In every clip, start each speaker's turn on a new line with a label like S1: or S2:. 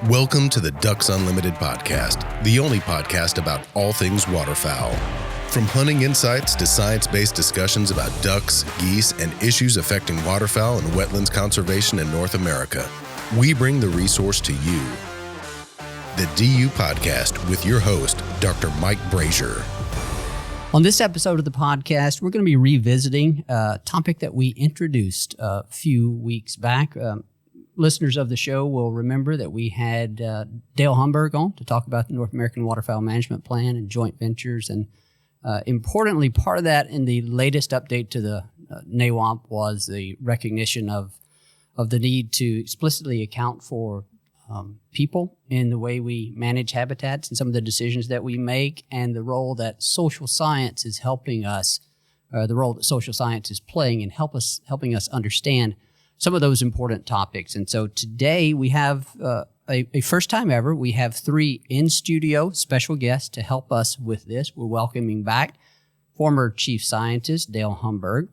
S1: Welcome to the Ducks Unlimited podcast, the only podcast about all things waterfowl. From hunting insights to science-based discussions about ducks, geese, and issues affecting waterfowl and wetlands conservation in North America, we bring the resource to you. The DU Podcast with your host, Dr. Mike Brazier.
S2: On this episode of the podcast, we're going to be revisiting a topic that we introduced a few weeks back. Listeners of the show will remember that we had Dale Humberg on to talk about the North American Waterfowl Management Plan and joint ventures. And importantly, part of that in the latest update to the NAWAMP was the recognition of the need to explicitly account for people in the way we manage habitats and some of the decisions that we make, and the role that social science is helping us, the role that social science is playing in helping us understand some of those important topics. And so today we have a first time ever, we have three in-studio special guests to help us with this. We're welcoming back former chief scientist Dale Humberg.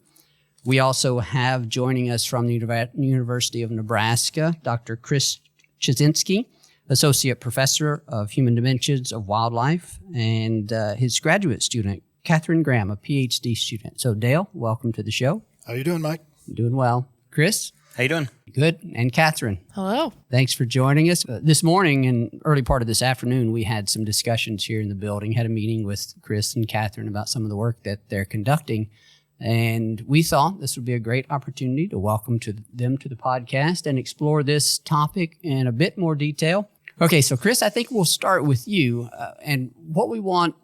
S2: We also have joining us from the University of Nebraska, Dr. Chris Chizinski, Associate Professor of Human Dimensions of Wildlife, and his graduate student, Kathryns Graham, a PhD student. So Dale, welcome to the show.
S3: How you doing, Mike?
S2: Doing well. Chris?
S4: How you doing?
S2: Good. And Kathryn?
S5: Hello.
S2: Thanks for joining us. This morning and early part of this afternoon, we had some discussions here in the building, had a meeting with Chris and Kathryn about some of the work that they're conducting. And we thought this would be a great opportunity to welcome them to the podcast and explore this topic in a bit more detail. Okay, so Chris, I think we'll start with you. And what we want,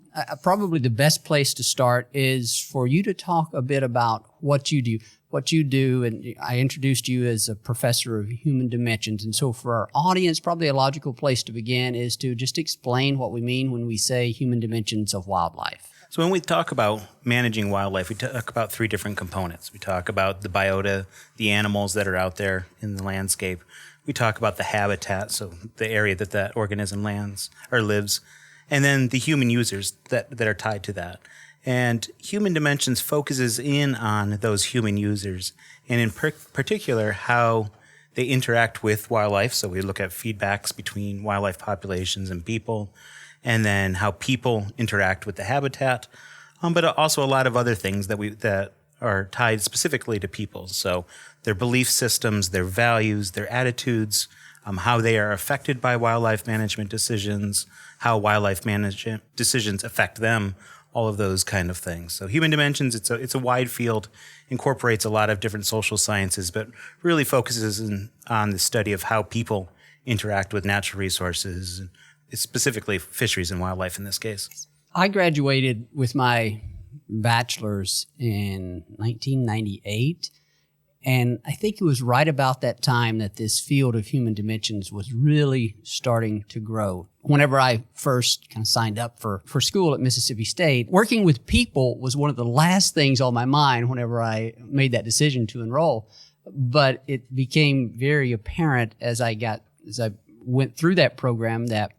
S2: probably the best place to start is for you to talk a bit about what you do. And I introduced you as a professor of human dimensions. And so for our audience, probably a logical place to begin is to just explain what we mean when we say human dimensions of wildlife.
S4: So when we talk about managing wildlife, we talk about three different components. We talk about the biota, the animals that are out there in the landscape. We talk about the habitat, so the area that organism lives. And then the human users that are tied to that. And human dimensions focuses in on those human users, and in particular, how they interact with wildlife. So we look at feedbacks between wildlife populations and people, and then how people interact with the habitat, but also a lot of other things that are tied specifically to people. So their belief systems, their values, their attitudes, how they are affected by wildlife management decisions, how wildlife management decisions affect them, all of those kind of things. So human dimensions, it's a wide field, incorporates a lot of different social sciences, but really focuses on the study of how people interact with natural resources, specifically fisheries and wildlife in this case.
S2: I graduated with my bachelor's in 1998. And I think it was right about that time that this field of human dimensions was really starting to grow. Whenever I first kind of signed up for school at Mississippi State, working with people was one of the last things on my mind whenever I made that decision to enroll. But it became very apparent as I went through that program that,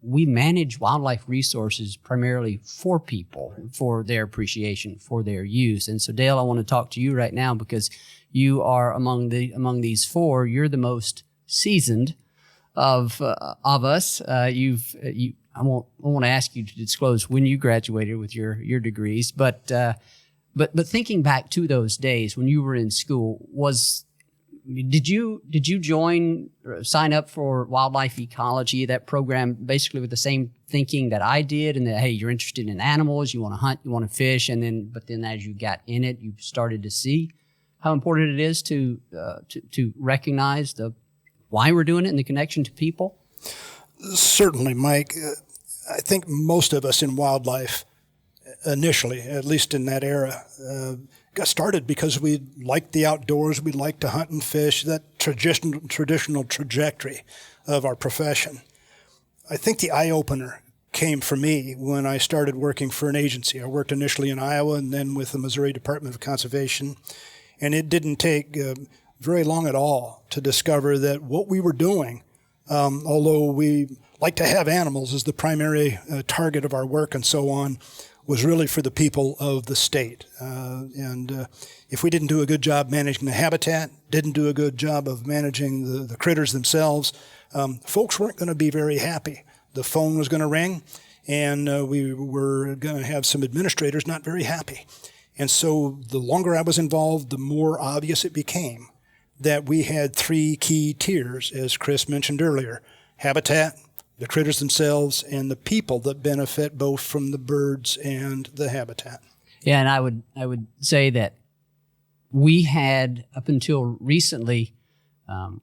S2: we manage wildlife resources primarily for people, for their appreciation, for their use. And so, Dale, I want to talk to you right now because you are among these four. You're the most seasoned of us. I won't ask you to disclose when you graduated with your degrees, but thinking back to those days when you were in school, did you sign up for wildlife ecology, that program, basically with the same thinking that I did, and that, hey, you're interested in animals, you want to hunt, you want to fish, but then as you got in it, you started to see how important it is to recognize why we're doing it and the connection to people?
S3: Certainly, Mike. I think most of us in wildlife initially, at least in that era, got started because we liked the outdoors, we liked to hunt and fish, that traditional trajectory of our profession. I think the eye-opener came for me when I started working for an agency. I worked initially in Iowa and then with the Missouri Department of Conservation, and it didn't take very long at all to discover that what we were doing, although we like to have animals as the primary target of our work and so on, was really for the people of the state. And if we didn't do a good job managing the habitat, didn't do a good job of managing the critters themselves, folks weren't going to be very happy. The phone was going to ring, and we were going to have some administrators not very happy. And so the longer I was involved, the more obvious it became that we had three key tiers, as Chris mentioned earlier: habitat, the critters themselves, and the people that benefit both from the birds and the habitat.
S2: Yeah, and I would say that we had, up until recently,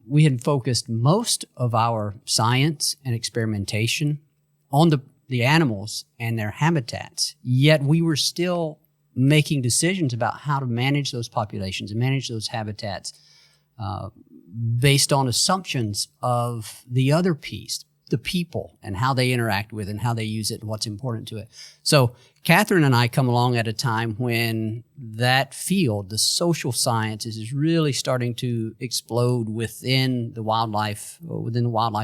S2: we had focused most of our science and experimentation on the animals and their habitats, yet we were still making decisions about how to manage those populations and manage those habitats based on assumptions of the other piece, the people, and how they interact with and how they use it and what's important to it. So Kathryn and I come along at a time when that field, the social sciences, is really starting to explode within the wildlife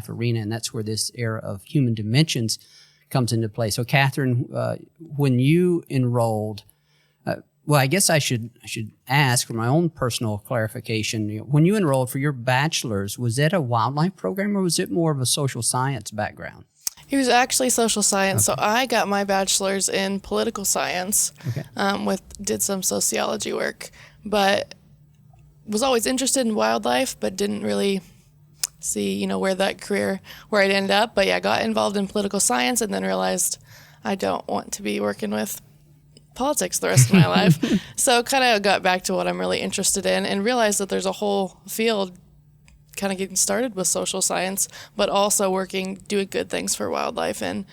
S2: arena, and that's where this era of human dimensions comes into play. So Kathryn, when you enrolled, well, I guess I should ask for my own personal clarification. When you enrolled for your bachelor's, was that a wildlife program or was it more of a social science background?
S5: It was actually social science. Okay. So I got my bachelor's in political science. Okay. Did some sociology work, but was always interested in wildlife, but didn't really see, where I'd end up. But yeah, got involved in political science and then realized I don't want to be working with politics the rest of my life. So kind of got back to what I'm really interested in and realized that there's a whole field kind of getting started with social science, but also doing good things for wildlife and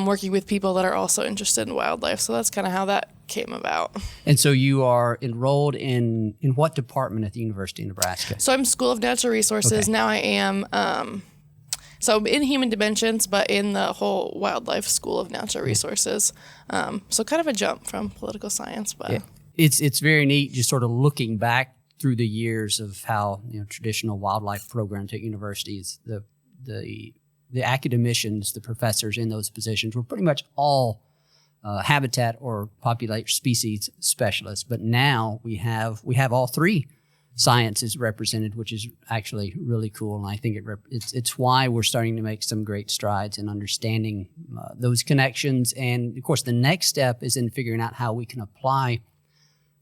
S5: working with people that are also interested in wildlife. So that's kind of how that came about.
S2: And so you are enrolled in what department at the University of Nebraska?
S5: So I'm School of Natural Resources. Okay. Now I am so in human dimensions, but in the whole wildlife School of Natural Resources. So kind of a jump from political science, but yeah.
S2: It's very neat just sort of looking back through the years of how traditional wildlife programs at universities, the academicians, the professors in those positions were pretty much all habitat or population species specialists. But now we have all three sciences represented, which is actually really cool. And I think it's why we're starting to make some great strides in understanding those connections. And of course, the next step is in figuring out how we can apply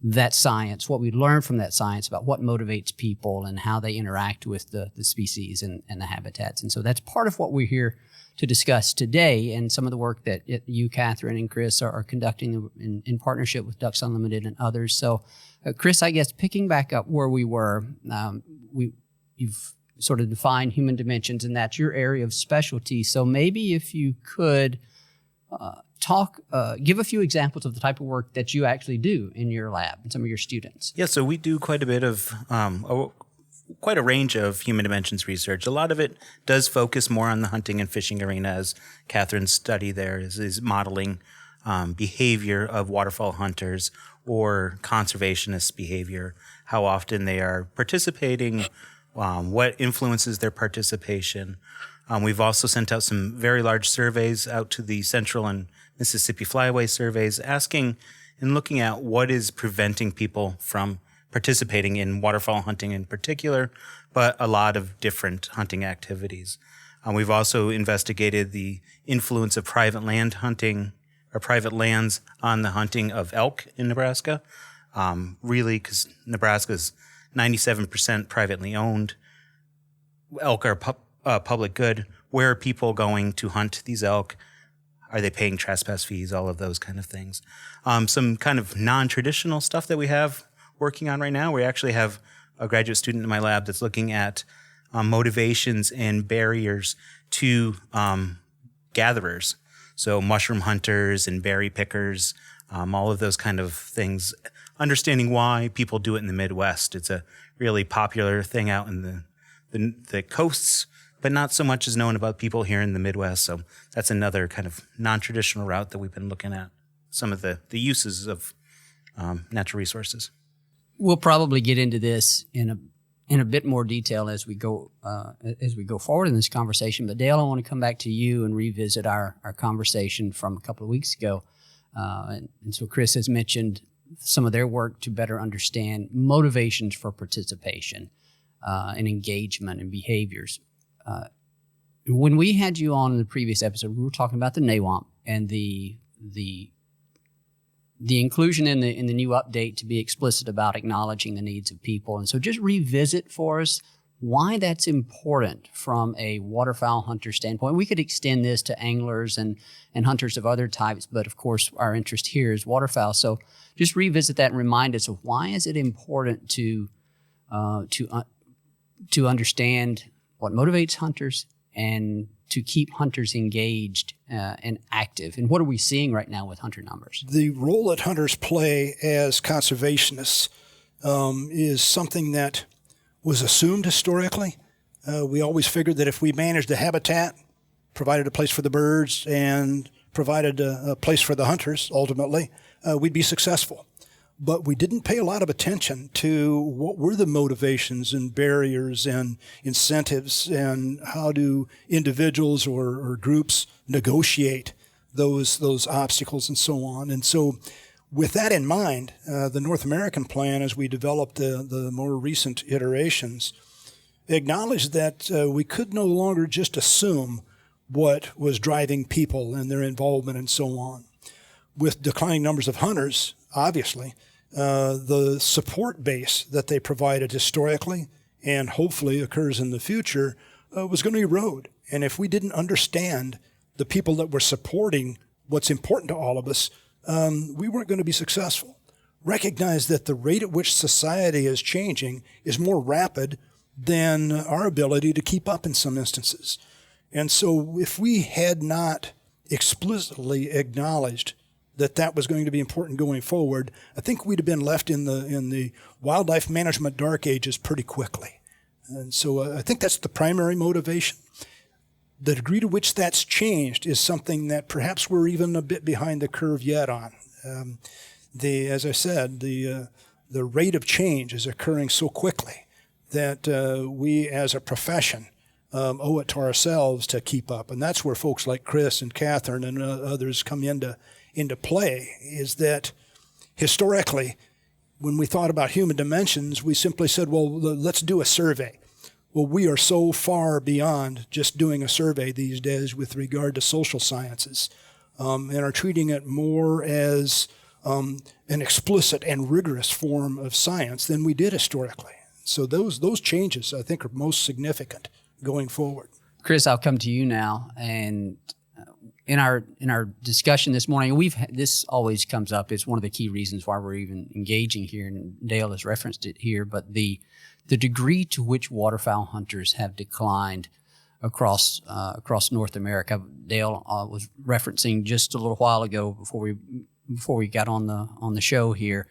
S2: that science, what we learn from that science about what motivates people and how they interact with the species and the habitats. And so that's part of what we're here to discuss today, and some of the work that you, Kathryn, and Chris are conducting in partnership with Ducks Unlimited and others. So, Chris, I guess picking back up where we were, you've sort of defined human dimensions, and that's your area of specialty. So maybe if you could give a few examples of the type of work that you actually do in your lab and some of your students.
S4: Yeah, so we do quite a bit of quite a range of human dimensions research. A lot of it does focus more on the hunting and fishing arena, as Kathryn's study there is modeling behavior of waterfowl hunters or conservationist behavior, how often they are participating, what influences their participation. We've also sent out some very large surveys out to the Central and Mississippi Flyway surveys, asking and looking at what is preventing people from participating in waterfowl hunting in particular, but a lot of different hunting activities. We've also investigated the influence of private land hunting or private lands on the hunting of elk in Nebraska. Really, because Nebraska is 97% privately owned. Elk are public good. Where are people going to hunt these elk? Are they paying trespass fees? All of those kind of things. Some kind of non-traditional stuff that we have working on right now. We actually have a graduate student in my lab that's looking at motivations and barriers to gatherers. So mushroom hunters and berry pickers, all of those kind of things. Understanding why people do it in the Midwest. It's a really popular thing out in the coasts, but not so much is known about people here in the Midwest. So that's another kind of non-traditional route that we've been looking at, some of the uses of natural resources.
S2: We'll probably get into this in a bit more detail as we go forward in this conversation. But Dale, I want to come back to you and revisit our conversation from a couple of weeks ago. And so Chris has mentioned some of their work to better understand motivations for participation and engagement and behaviors. when we had you on in the previous episode, we were talking about the NAWAMP and the inclusion in the new update to be explicit about acknowledging the needs of people. And so just revisit for us why that's important from a waterfowl hunter standpoint. We could extend this to anglers and hunters of other types, but of course our interest here is waterfowl. So just revisit that and remind us of why is it important to understand what motivates hunters and to keep hunters engaged and active. And what are we seeing right now with hunter numbers?
S3: The role that hunters play as conservationists is something that was assumed historically. We always figured that if we managed the habitat, provided a place for the birds, and provided a place for the hunters, ultimately, we'd be successful. But we didn't pay a lot of attention to what were the motivations and barriers and incentives, and how do individuals or groups negotiate those obstacles and so on. And so with that in mind, the North American plan, as we developed the more recent iterations, acknowledged that we could no longer just assume what was driving people and their involvement and so on. With declining numbers of hunters, obviously, the support base that they provided historically and hopefully occurs in the future was going to erode. And if we didn't understand the people that were supporting what's important to all of us, we weren't going to be successful. Recognize that the rate at which society is changing is more rapid than our ability to keep up in some instances. And so if we had not explicitly acknowledged that was going to be important going forward, I think we'd have been left in the wildlife management dark ages pretty quickly. And so I think that's the primary motivation. The degree to which that's changed is something that perhaps we're even a bit behind the curve yet on. As I said, the rate of change is occurring so quickly that we as a profession owe it to ourselves to keep up. And that's where folks like Chris and Catherine and others come into play, is that historically, when we thought about human dimensions, we simply said, well, let's do a survey. Well, we are so far beyond just doing a survey these days with regard to social sciences, and are treating it more as an explicit and rigorous form of science than we did historically. So those changes, I think, are most significant going forward.
S2: Chris, I'll come to you now. And in our discussion this morning, this always comes up. It's one of the key reasons why we're even engaging here, and Dale has referenced it here. But the degree to which waterfowl hunters have declined across North America, Dale was referencing just a little while ago before we got on the show here.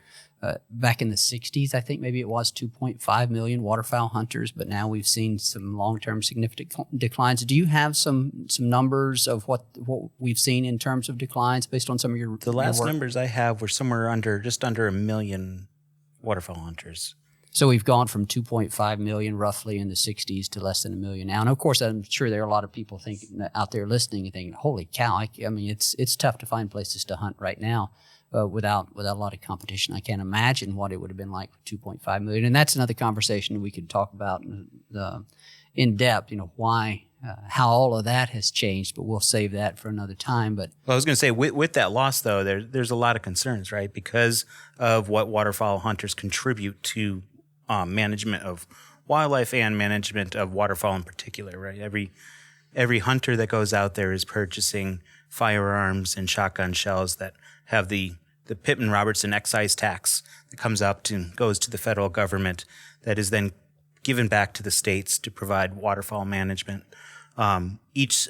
S2: Back in the 60s, I think maybe it was 2.5 million waterfowl hunters, but now we've seen some long-term significant declines. Do you have some numbers of what we've seen in terms of declines based on some of your
S4: The last
S2: work?
S4: numbers I have were somewhere just under 1 million waterfowl hunters.
S2: So we've gone from 2.5 million roughly in the 60s to less than 1 million now. And of course, I'm sure there are a lot of people out there listening and thinking, holy cow, I mean, it's tough to find places to hunt right now. Without a lot of competition. I can't imagine what it would have been like with 2.5 million. And that's another conversation we could talk about in depth, why, how all of that has changed, but we'll save that for another time. But
S4: I was going to say, with that loss, though, there's a lot of concerns, right? Because of what waterfowl hunters contribute to management of wildlife and management of waterfowl in particular, right? Every hunter that goes out there is purchasing firearms and shotgun shells that have the Pittman-Robertson excise tax that goes to the federal government, that is then given back to the states to provide waterfowl management. Not each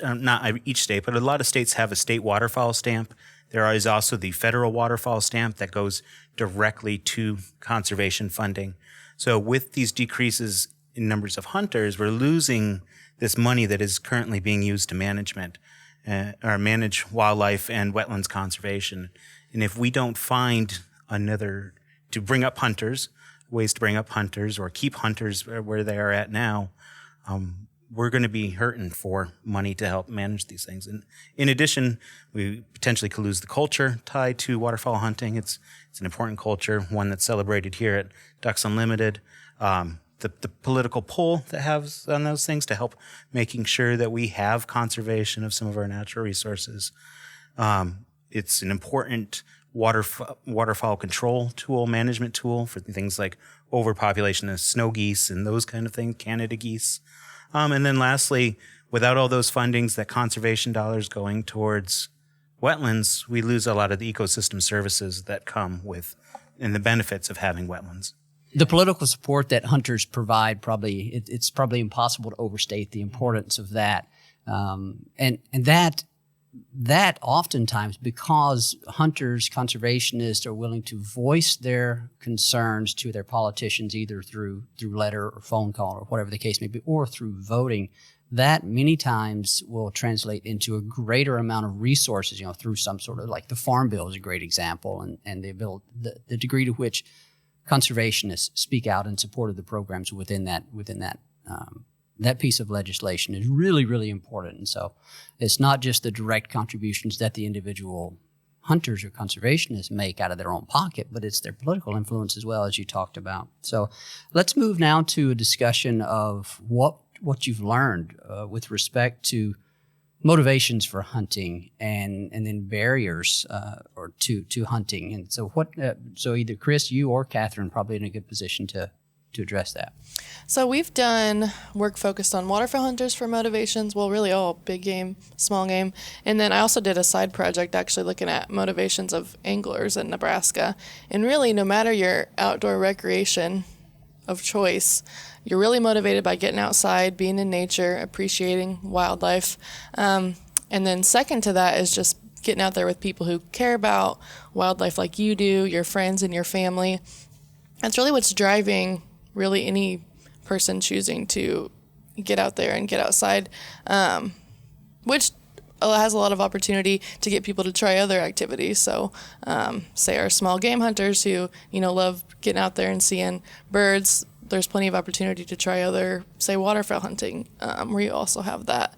S4: state, but a lot of states have a state waterfowl stamp. There is also the federal waterfowl stamp that goes directly to conservation funding. So with these decreases in numbers of hunters, we're losing this money that is currently being used to manage wildlife and wetlands conservation. And if we don't find to bring up hunters, ways to bring up hunters or keep hunters where they are at now, we're going to be hurting for money to help manage these things. And in addition, we potentially could lose the culture tied to waterfowl hunting. It's an important culture, one that's celebrated here at Ducks Unlimited. the political pull that has on those things to help making sure that we have conservation of some of our natural resources. It's an important waterfowl control tool, management tool for things like overpopulation of snow geese and those kind of things, Canada geese. And then lastly, without all those fundings, that conservation dollars going towards wetlands, we lose a lot of the ecosystem services that come with and the benefits of having wetlands.
S2: The political support that hunters provide, it's probably impossible to overstate the importance of that. And that oftentimes, because hunters, conservationists are willing to voice their concerns to their politicians, either through letter or phone call or whatever the case may be, or through voting, that many times will translate into a greater amount of resources, through some sort of, like the Farm Bill is a great example, and the degree to which conservationists speak out in support of the programs within that piece of legislation is really, really important. And so it's not just the direct contributions that the individual hunters or conservationists make out of their own pocket, but it's their political influence as well, as you talked about. So let's move now to a discussion of what you've learned with respect to motivations for hunting and then barriers to hunting. And so so either Chris, you or Catherine, probably in a good position to address that.
S5: So we've done work focused on waterfowl hunters for motivations, well, really all big game, small game. And then I also did a side project actually looking at motivations of anglers in Nebraska. And really, no matter your outdoor recreation of choice, you're really motivated by getting outside, being in nature, appreciating wildlife. And then second to that is just getting out there with people who care about wildlife like you do, your friends and your family. That's really what's driving really any person choosing to get out there and get outside, which has a lot of opportunity to get people to try other activities. So say our small game hunters who, love getting out there and seeing birds, there's plenty of opportunity to try other, say, waterfowl hunting, where you also have that.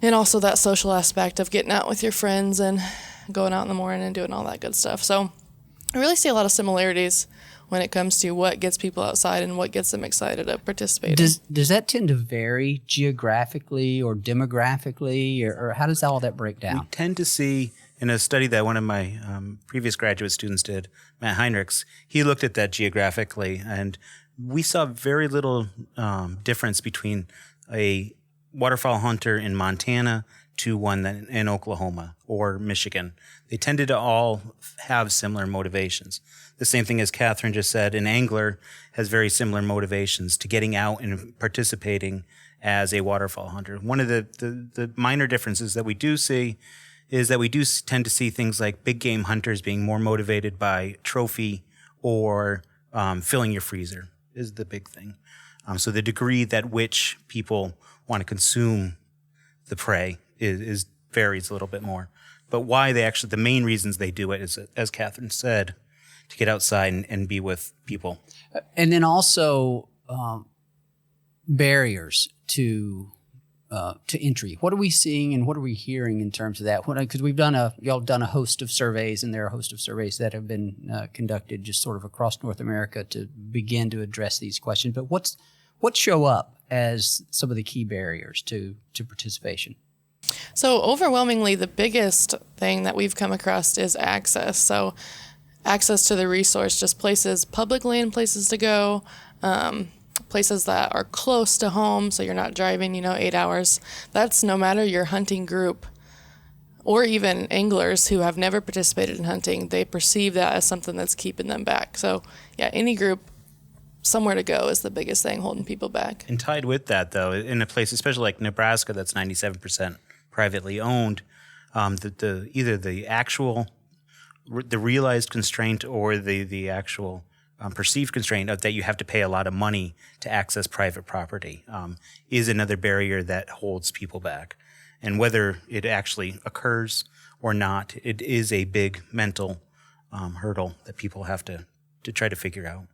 S5: And also that social aspect of getting out with your friends and going out in the morning and doing all that good stuff. So I really see a lot of similarities when it comes to what gets people outside and what gets them excited to participate.
S2: Does that tend to vary geographically or demographically, or how does all that break down?
S4: We tend to see, in a study that one of my previous graduate students did, Matt Heinrichs, he looked at that geographically, and we saw very little difference between a waterfowl hunter in Montana to one that in Oklahoma or Michigan. They tended to all have similar motivations. The same thing as Catherine just said, an angler has very similar motivations to getting out and participating as a waterfowl hunter. One of the minor differences that we do see is that we do tend to see things like big game hunters being more motivated by trophy or filling your freezer is the big thing. So the degree that which people want to consume the prey is varies a little bit more. But why the main reasons they do it is, as Catherine said, to get outside and be with people.
S2: And then also barriers to entry. What are we seeing and what are we hearing in terms of that? Because y'all done a host of surveys, and there are a host of surveys that have been conducted just sort of across North America to begin to address these questions. But what show up as some of the key barriers to participation?
S5: So overwhelmingly, the biggest thing that we've come across is access. So access to the resource, just places, public land places to go, places that are close to home, so you're not driving, 8 hours. That's no matter your hunting group or even anglers who have never participated in hunting, they perceive that as something that's keeping them back. So yeah, any group, somewhere to go is the biggest thing holding people back.
S4: And tied with that, though, in a place, especially like Nebraska, that's 97% privately owned, either the actual, the realized constraint or the actual perceived constraint of that you have to pay a lot of money to access private property is another barrier that holds people back. And whether it actually occurs or not, it is a big mental hurdle that people have to try to figure out.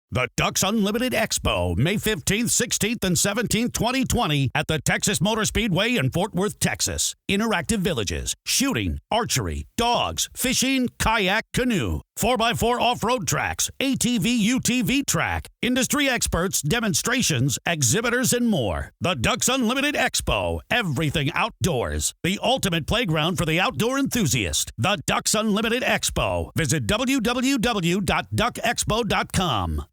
S6: The Ducks Unlimited Expo, May 15th, 16th, and 17th, 2020 at the Texas Motor Speedway in Fort Worth, Texas. Interactive villages, shooting, archery, dogs, fishing, kayak, canoe, 4x4 off-road tracks, ATV, UTV track, industry experts, demonstrations, exhibitors, and more. The Ducks Unlimited Expo, everything outdoors. The ultimate playground for the outdoor enthusiast. The Ducks Unlimited Expo. Visit www.duckexpo.com.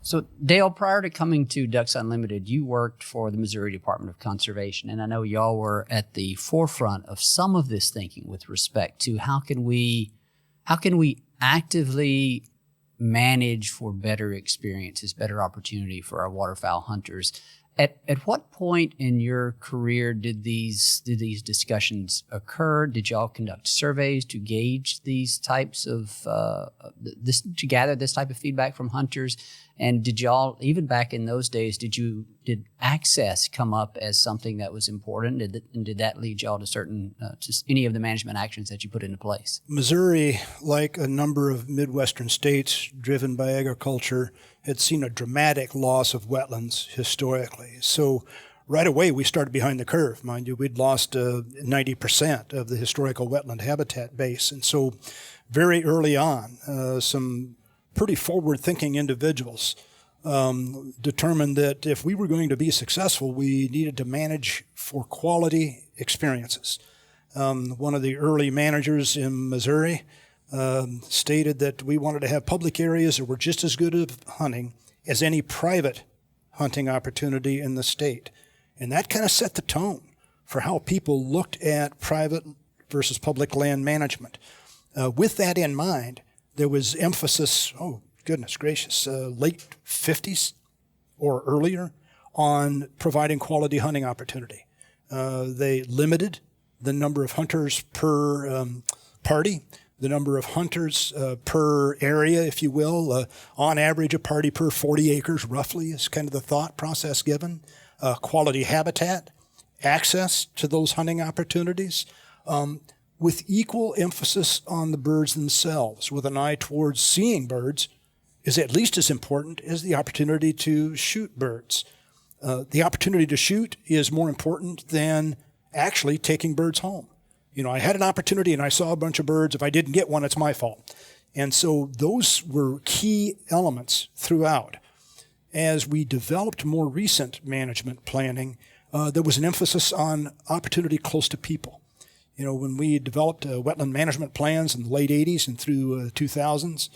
S2: So, Dale, prior to coming to Ducks Unlimited, you worked for the Missouri Department of Conservation, and I know y'all were at the forefront of some of this thinking with respect to how can we actively manage for better experiences, better opportunity for our waterfowl hunters. At what point in your career did these discussions occur? Did y'all conduct surveys to gauge these types of to gather this type of feedback from hunters? And did y'all, even back in those days, did access come up as something that was important? And did that lead y'all to certain to any of the management actions that you put into place?
S3: Missouri, like a number of Midwestern states driven by agriculture, had seen a dramatic loss of wetlands historically. So right away, we started behind the curve. Mind you, we'd lost 90% of the historical wetland habitat base. And so very early on, some pretty forward-thinking individuals determined that if we were going to be successful, we needed to manage for quality experiences. One of the early managers in Missouri stated that we wanted to have public areas that were just as good at hunting as any private hunting opportunity in the state. And that kind of set the tone for how people looked at private versus public land management. With that in mind, there was emphasis, oh, goodness gracious, late 50s or earlier on providing quality hunting opportunity. They limited the number of hunters per party, the number of hunters per area, if you will. On average, a party per 40 acres, roughly, is kind of the thought process given. Quality habitat, access to those hunting opportunities, with equal emphasis on the birds themselves, with an eye towards seeing birds is at least as important as the opportunity to shoot birds. The opportunity to shoot is more important than actually taking birds home. You know, I had an opportunity and I saw a bunch of birds. If I didn't get one, it's my fault. And so those were key elements throughout. As we developed more recent management planning, there was an emphasis on opportunity close to people. You know, when we developed wetland management plans in the late 80s and through 2000s,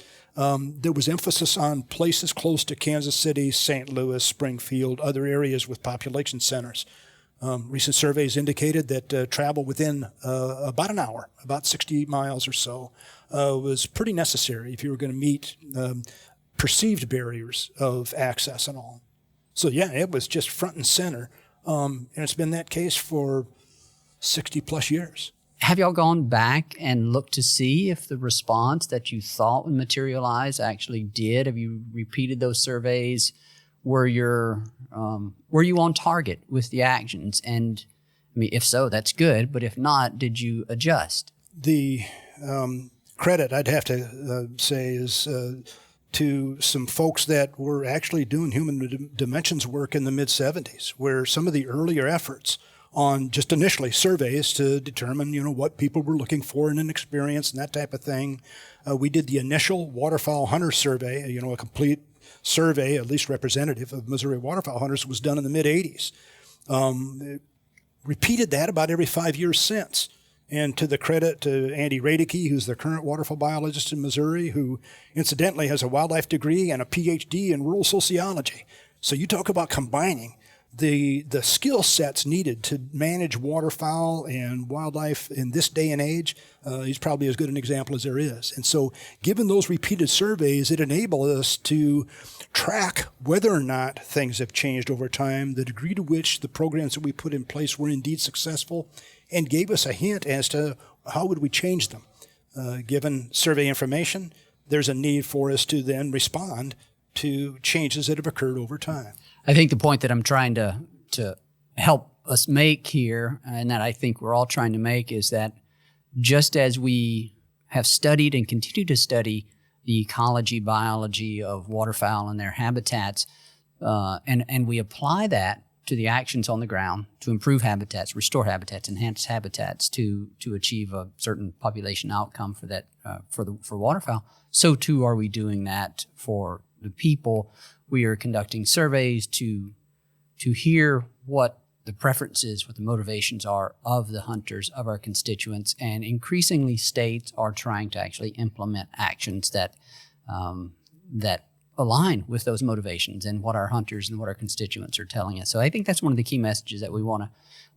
S3: there was emphasis on places close to Kansas City, St. Louis, Springfield, other areas with population centers. Recent surveys indicated that travel within about an hour, about 60 miles or so, was pretty necessary if you were going to meet perceived barriers of access and all. So yeah, it was just front and center, and it's been that case for 60 plus years.
S2: Have y'all gone back and looked to see if the response that you thought would materialize actually did? Have you repeated those surveys? Were you on target with the actions? And I mean, if so, that's good. But if not, did you adjust?
S3: The credit I'd have to say is to some folks that were actually doing human dimensions work in the mid-'70s, where some of the earlier efforts on just initially surveys to determine, what people were looking for in an experience and that type of thing. We did the initial waterfowl hunter survey, a complete survey, at least representative of Missouri waterfowl hunters, was done in the mid-'80s. Repeated that about every 5 years since. And to the credit to Andy Radicke, who's the current waterfowl biologist in Missouri, who incidentally has a wildlife degree and a PhD in rural sociology. So you talk about combining the skill sets needed to manage waterfowl and wildlife in this day and age. He's probably as good an example as there is. And so given those repeated surveys, it enabled us to track whether or not things have changed over time, the degree to which the programs that we put in place were indeed successful, and gave us a hint as to how would we change them. Given survey information, there's a need for us to then respond to changes that have occurred over time.
S2: I think the point that I'm trying to help us make here, and that I think we're all trying to make, is that just as we have studied and continue to study the ecology, biology of waterfowl and their habitats, and we apply that to the actions on the ground to improve habitats, restore habitats, enhance habitats to achieve a certain population outcome for that for waterfowl. So too are we doing that for the people. We are conducting surveys to hear what the preferences, what the motivations are of the hunters, of our constituents, and increasingly states are trying to actually implement actions that align with those motivations and what our hunters and what our constituents are telling us. So I think that's one of the key messages that we want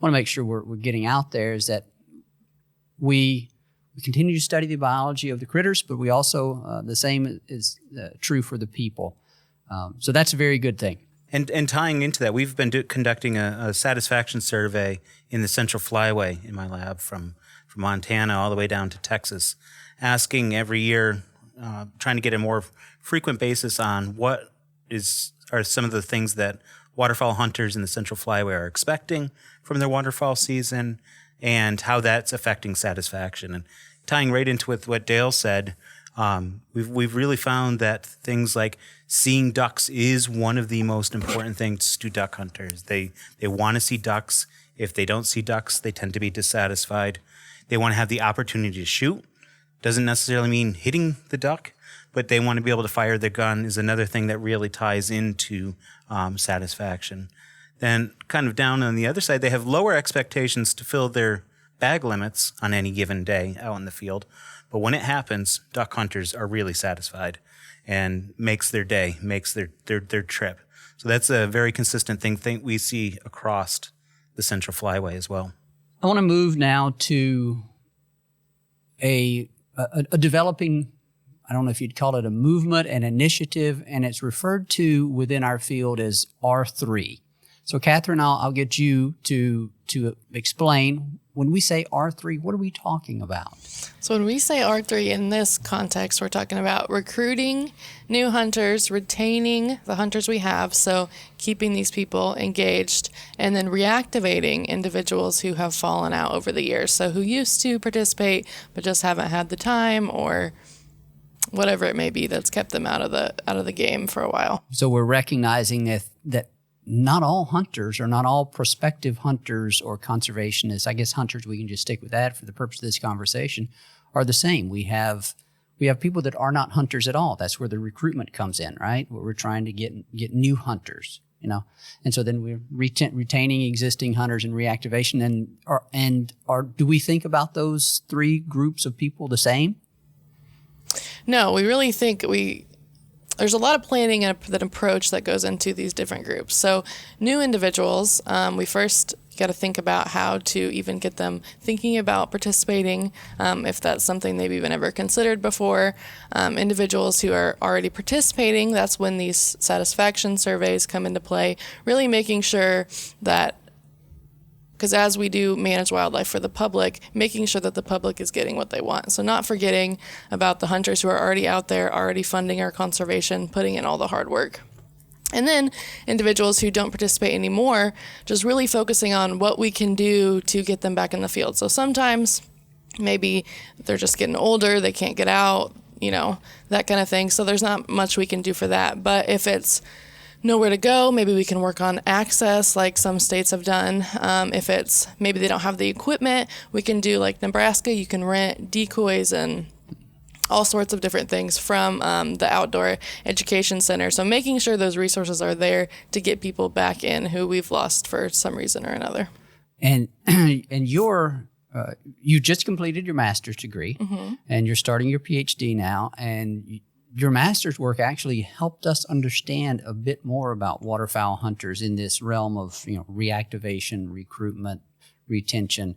S2: to make sure we're getting out there, is that we continue to study the biology of the critters, but we also, the same is true for the people. So that's a very good thing.
S4: And tying into that, we've been conducting a satisfaction survey in the Central Flyway in my lab from Montana all the way down to Texas, asking every year, trying to get a more frequent basis on what are some of the things that waterfowl hunters in the Central Flyway are expecting from their waterfowl season and how that's affecting satisfaction. And tying right into with what Dale said, we've really found that things like seeing ducks is one of the most important things to duck hunters. They want to see ducks. If they don't see ducks, they tend to be dissatisfied. They want to have the opportunity to shoot. Doesn't necessarily mean hitting the duck, but they want to be able to fire their gun is another thing that really ties into satisfaction. Then kind of down on the other side, they have lower expectations to fill their bag limits on any given day out in the field. But when it happens, duck hunters are really satisfied and makes their day, makes their trip. So that's a very consistent thing we see across the Central Flyway as well.
S2: I want to move now to a developing, I don't know if you'd call it a movement, an initiative, and it's referred to within our field as R3. So Catherine, I'll get you to explain, when we say R3, what are we talking about?
S5: So when we say R3 in this context, we're talking about recruiting new hunters, retaining the hunters we have, so keeping these people engaged, and then reactivating individuals who have fallen out over the years, so who used to participate but just haven't had the time or whatever it may be that's kept them out of the game for a while.
S2: So we're recognizing that not all hunters, or not all prospective hunters or conservationists, I guess hunters, we can just stick with that for the purpose of this conversation, are the same. We have people that are not hunters at all. That's where the recruitment comes in, right? Where we're trying to get new hunters, and so then we're retaining existing hunters and reactivation. Do we think about those three groups of people the same?
S5: No, we really think there's a lot of planning and that approach that goes into these different groups. So new individuals, we first got to think about how to even get them thinking about participating, if that's something they've even ever considered before. Individuals who are already participating, that's when these satisfaction surveys come into play, really making sure that, because as we do manage wildlife for the public, making sure that the public is getting what they want. So not forgetting about the hunters who are already out there, already funding our conservation, putting in all the hard work. And then individuals who don't participate anymore, just really focusing on what we can do to get them back in the field. So sometimes maybe they're just getting older, they can't get out, that kind of thing. So there's not much we can do for that. But if it's nowhere to go, maybe we can work on access like some states have done. If it's maybe they don't have the equipment, we can do like Nebraska, you can rent decoys and all sorts of different things from the outdoor education center. So making sure those resources are there to get people back in who we've lost for some reason or another.
S2: And you just completed your master's degree, and you're starting your PhD now, and your master's work actually helped us understand a bit more about waterfowl hunters in this realm of reactivation, recruitment, retention.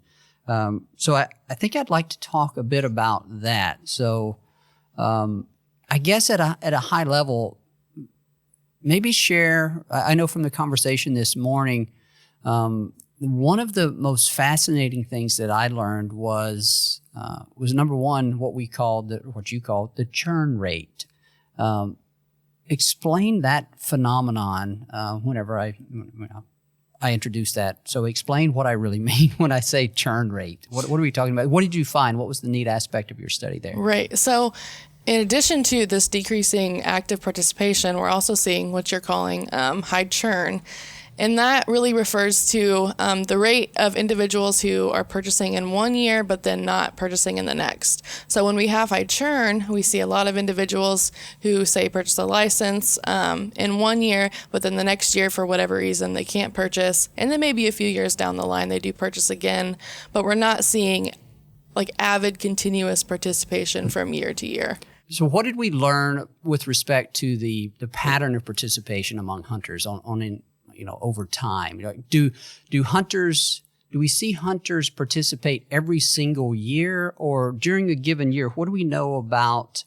S2: So I think I'd like to talk a bit about that. So I guess at a high level, maybe share. I know from the conversation this morning, one of the most fascinating things that I learned was number one, what you called the churn rate. Explain that phenomenon. Whenever I introduced that. So explain what I really mean when I say churn rate. What are we talking about? What did you find? What was the neat aspect of your study there?
S5: Right. So in addition to this decreasing active participation, we're also seeing what you're calling high churn. And that really refers to the rate of individuals who are purchasing in one year, but then not purchasing in the next. So when we have high churn, we see a lot of individuals who say purchase a license in 1 year, but then the next year, for whatever reason, they can't purchase. And then maybe a few years down the line, they do purchase again. But we're not seeing like avid continuous participation from year to year.
S2: So what did we learn with respect to the pattern of participation among hunters over time? Do we see hunters participate every single year, or during a given year? What do we know about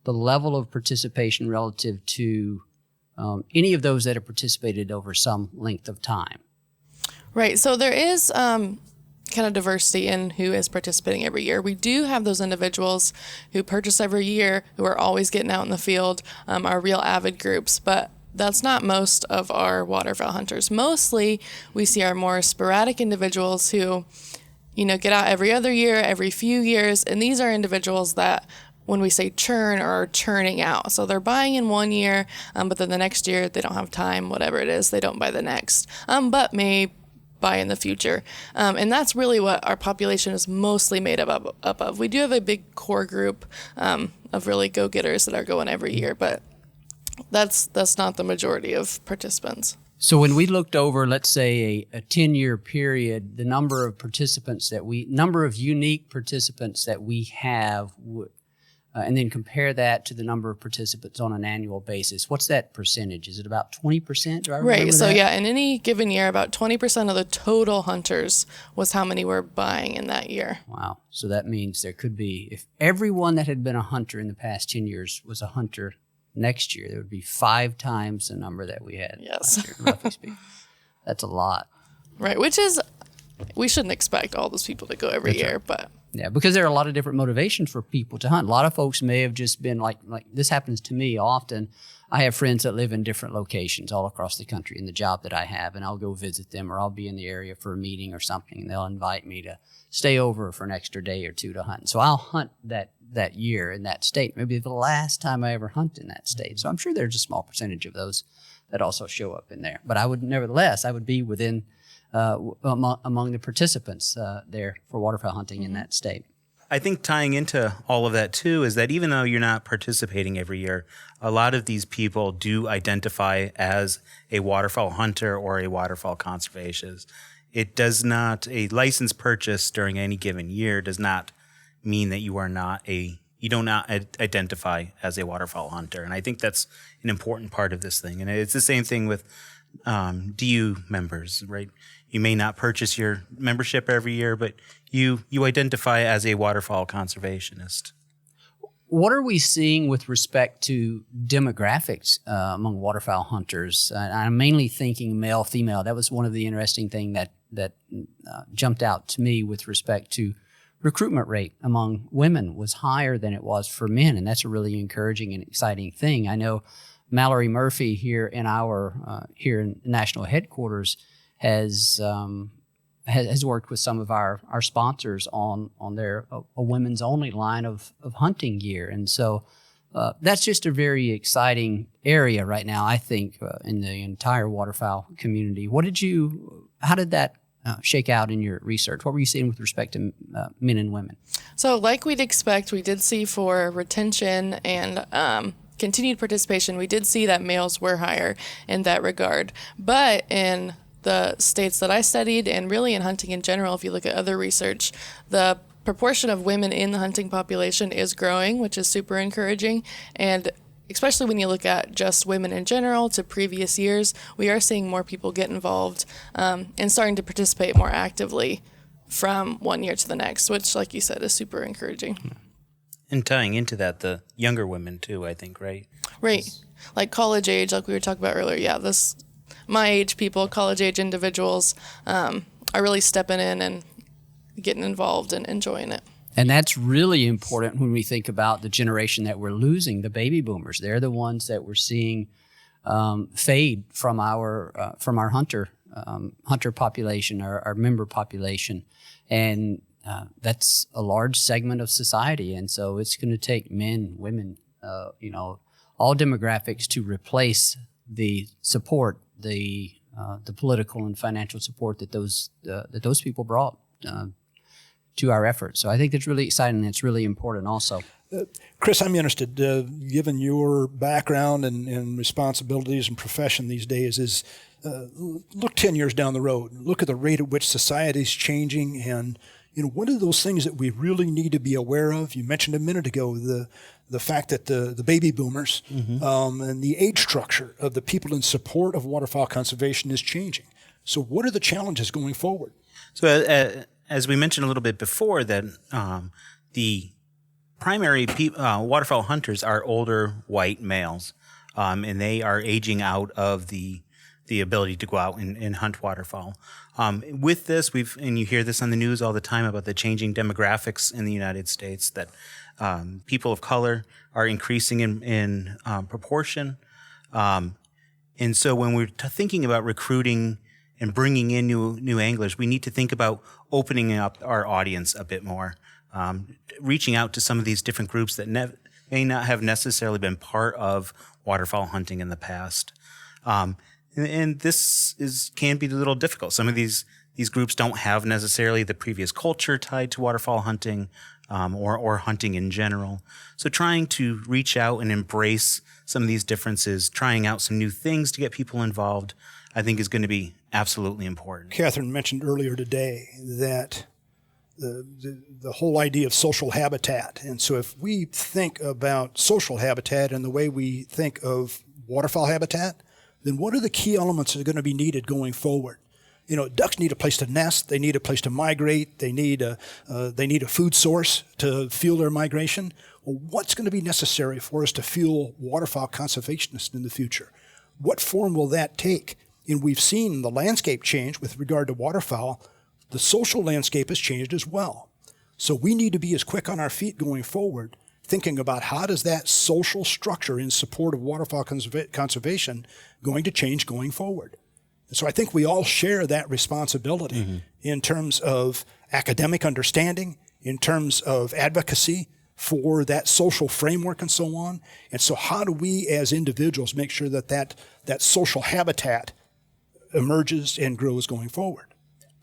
S2: the level of participation relative to any of those that have participated over some length of time?
S5: Right. So there is kind of diversity in who is participating every year. We do have those individuals who purchase every year, who are always getting out in the field, are real avid groups, but that's not most of our waterfowl hunters. Mostly, we see our more sporadic individuals who, get out every other year, every few years, and these are individuals that, when we say churn, are churning out. So they're buying in 1 year, but then the next year they don't have time, whatever it is, they don't buy the next, but may buy in the future. And that's really what our population is mostly made up of. We do have a big core group of really go-getters that are going every year, but that's not the majority of participants.
S2: So when we looked over, let's say a 10-year period, the number of unique participants that we have, and then compare that to the number of participants on an annual basis, what's that percentage? Is it about 20%? Do I remember
S5: Right. So
S2: that?
S5: yeah, in any given year, about 20% of the total hunters was how many were buying in that year.
S2: Wow. So that means there could be, if everyone that had been a hunter in the past 10 years was a hunter next year, there would be 5 times the number that we had.
S5: Yes.
S2: Last year, roughly speaking. That's a lot.
S5: Right. Which is, we shouldn't expect all those people to go every year, but.
S2: Yeah, because there are a lot of different motivations for people to hunt. A lot of folks may have just been like this happens to me often. I have friends that live in different locations all across the country in the job that I have, and I'll go visit them, or I'll be in the area for a meeting or something, and they'll invite me to stay over for an extra day or two to hunt. So I'll hunt that year in that state, maybe the last time I ever hunt in that state. So I'm sure there's a small percentage of those that also show up in there. But I would be within among the participants there for waterfowl hunting in that state.
S4: I think tying into all of that too is that even though you're not participating every year, a lot of these people do identify as a waterfowl hunter or a waterfowl conservationist. It does not, a license purchase during any given year does not mean that you do not identify as a waterfowl hunter. And I think that's an important part of this thing. And it's the same thing with DU members, right? You may not purchase your membership every year, but you identify as a waterfowl conservationist.
S2: What are we seeing with respect to demographics among waterfowl hunters? I'm mainly thinking male, female. That was one of the interesting things that jumped out to me with respect to recruitment rate among women was higher than it was for men, and that's a really encouraging and exciting thing. I know Mallory Murphy here in here in national headquarters has worked with some of our sponsors on their a women's only line of hunting gear, and so that's just a very exciting area right now, I think, in the entire waterfowl community. How did that shake out in your research? What were you seeing with respect to men and women?
S5: So like we'd expect, we did see for retention and continued participation, we did see that males were higher in that regard. But in the states that I studied, and really in hunting in general, if you look at other research, the proportion of women in the hunting population is growing, which is super encouraging. And especially when you look at just women in general to previous years, we are seeing more people get involved and starting to participate more actively from one year to the next, which, like you said, is super encouraging.
S4: And tying into that, the younger women too, I think, right?
S5: Right. Like college age, like we were talking about earlier. Yeah, my age people, college age individuals are really stepping in and getting involved and enjoying it.
S2: And that's really important when we think about the generation that we're losing, the baby boomers. They're the ones that we're seeing fade from our hunter hunter population, our member population, and that's a large segment of society. And so it's going to take men, women, all demographics to replace the support, the political and financial support that those people brought to our efforts. So I think that's really exciting. And it's really important also.
S3: Chris, I'm interested, given your background and responsibilities and profession these days, is look 10 years down the road. Look at the rate at which society is changing, and what are those things that we really need to be aware of? You mentioned a minute ago the fact that the baby boomers and the age structure of the people in support of waterfowl conservation is changing. So what are the challenges going forward?
S4: So as we mentioned a little bit before, that the primary waterfowl hunters are older white males, and they are aging out of the ability to go out and hunt waterfowl. With this, and you hear this on the news all the time about the changing demographics in the United States, that people of color are increasing in proportion. And so when we're thinking about recruiting and bringing in new anglers, we need to think about opening up our audience a bit more. Reaching out to some of these different groups that may not have necessarily been part of waterfowl hunting in the past. And this can be a little difficult. Some of these groups don't have necessarily the previous culture tied to waterfowl hunting or hunting in general. So trying to reach out and embrace some of these differences, trying out some new things to get people involved, I think is going to be absolutely important.
S3: Kathryn mentioned earlier today that the whole idea of social habitat. And so if we think about social habitat and the way we think of waterfowl habitat, then what are the key elements that are going to be needed going forward? Ducks need a place to nest. They need a place to migrate. They need a food source to fuel their migration. Well, what's going to be necessary for us to fuel waterfowl conservationists in the future? What form will that take? And we've seen the landscape change with regard to waterfowl. The social landscape has changed as well. So we need to be as quick on our feet going forward, thinking about how does that social structure in support of waterfowl conservation going to change going forward. And so I think we all share that responsibility in terms of academic understanding, in terms of advocacy for that social framework and so on. And so how do we as individuals make sure that social habitat emerges and grows going forward?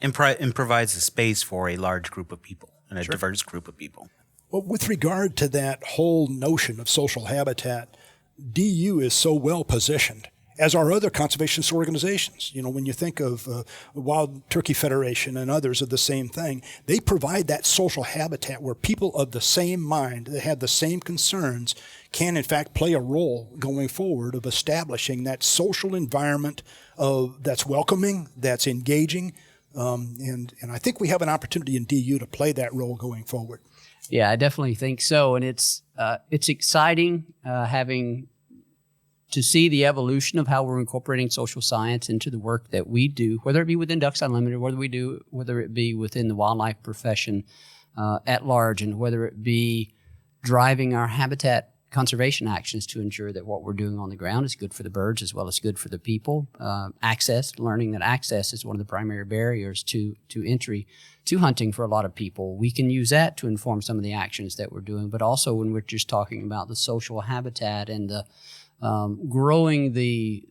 S4: And provides a space for a large group of people and a diverse group of people.
S3: Well, with regard to that whole notion of social habitat, DU is so well positioned, as are other conservationist organizations. When you think of Wild Turkey Federation and others of the same thing, they provide that social habitat where people of the same mind, that have the same concerns, can in fact play a role going forward of establishing that social environment that's welcoming, that's engaging, and I think we have an opportunity in DU to play that role going forward.
S2: Yeah, I definitely think so, and it's exciting having to see the evolution of how we're incorporating social science into the work that we do, whether it be within Ducks Unlimited, whether it be within the wildlife profession at large, and whether it be driving our habitat conservation actions to ensure that what we're doing on the ground is good for the birds as well as good for the people. Learning that access is one of the primary barriers to entry to hunting for a lot of people. We can use that to inform some of the actions that we're doing, but also when we're just talking about the social habitat and the growing the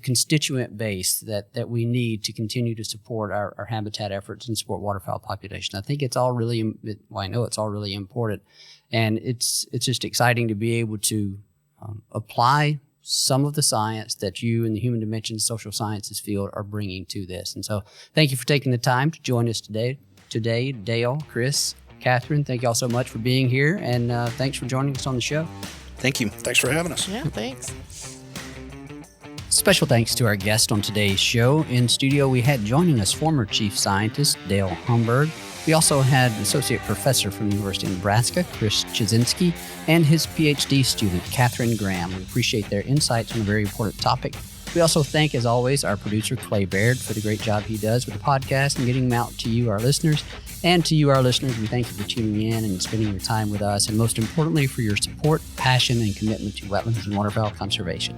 S2: constituent base that we need to continue to support our habitat efforts and support waterfowl population. I think it's all really, I know it's all really important. And it's just exciting to be able to apply some of the science that you in the human dimensions social sciences field are bringing to this. And so thank you for taking the time to join us today. Dale, Chris, Kathryn, thank you all so much for being here. And thanks for joining us on the show.
S4: Thank you.
S3: Thanks for having us.
S5: Yeah, thanks.
S2: Special thanks to our guest on today's show. In studio, we had joining us former chief scientist Dale Humberg. We also had Associate Professor from the University of Nebraska, Chris Chizinski, and his PhD student, Kathryn Graham. We appreciate their insights on a very important topic. We also thank, as always, our producer, Clay Baird, for the great job he does with the podcast and getting them out to you, our listeners. And to you, our listeners, we thank you for tuning in and spending your time with us, and most importantly, for your support, passion, and commitment to wetlands and waterfowl conservation.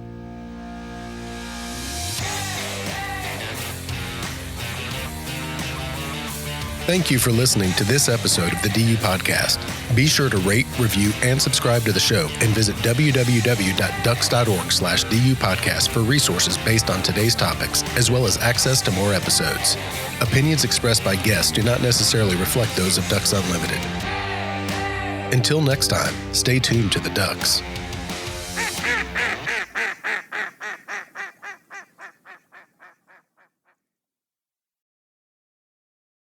S1: Thank you for listening to this episode of the DU Podcast. Be sure to rate, review, and subscribe to the show and visit www.ducks.org/DU Podcast for resources based on today's topics, as well as access to more episodes. Opinions expressed by guests do not necessarily reflect those of Ducks Unlimited. Until next time, stay tuned to the Ducks.